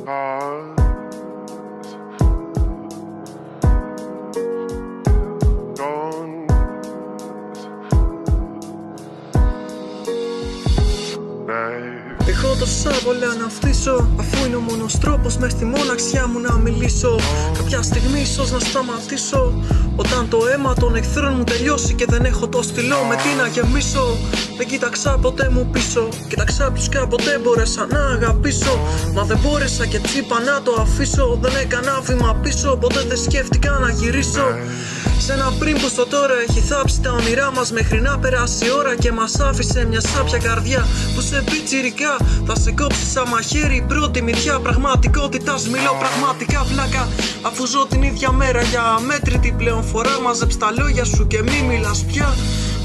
Έχω τόσα πολλά να φτύσω, αφού είναι ο μόνος τρόπος μες στη μοναξιά μου να μιλήσω. Κάποια στιγμή ίσως να σταματήσω, όταν το αίμα των εχθρών μου τελειώσει και δεν έχω το στυλό με τι να γεμίσω. Δεν κοίταξα ποτέ μου πίσω, κοίταξα ποιους κάποτε μπόρεσα να αγαπήσω. Μα δεν μπόρεσα και τσίπα να το αφήσω. Δεν έκανα βήμα πίσω, ποτέ δεν σκέφτηκα να γυρίσω. Σ' ένα πριν που στο τώρα έχει θάψει τα όνειρά μας, μέχρι να περάσει η ώρα και μας άφησε μια σάπια καρδιά που σε πιτσιρικά θα σε κόψει σαν μαχαίρι η πρώτη μυτιά πραγματικότητας. Μιλώ πραγματικά βλάκα, αφού ζω την ίδια μέρα για αμέτρητη πλέον φορά. Μαζέψ' τα λόγια σου και μη μιλάς πια,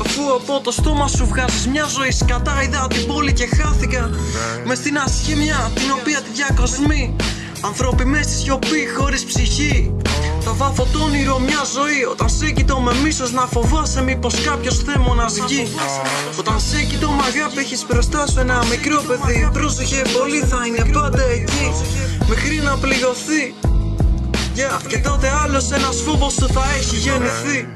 αφού από το στόμα σου βγάζεις μια ζωή σκατά. Είδα την πόλη και χάθηκα μες στην ασχήμια την οποία τη διακοσμεί. Ανθρώποι μες στη σιωπή χωρίς ψυχή. Θα βάφω το όνειρο μια ζωή. Όταν σε κοιτώ με μίσος να φοβάσαι μήπως κάποιος θέμονας βγει. Όταν σε κοιτώ μ' αγάπη έχεις μπροστά σου ένα μικρό παιδί. Πρόσεχε πολύ, θα είναι πάντα εκεί μέχρι να πληγωθεί. Και τότε άλλος ένας φόβος σου θα έχει γεννηθεί.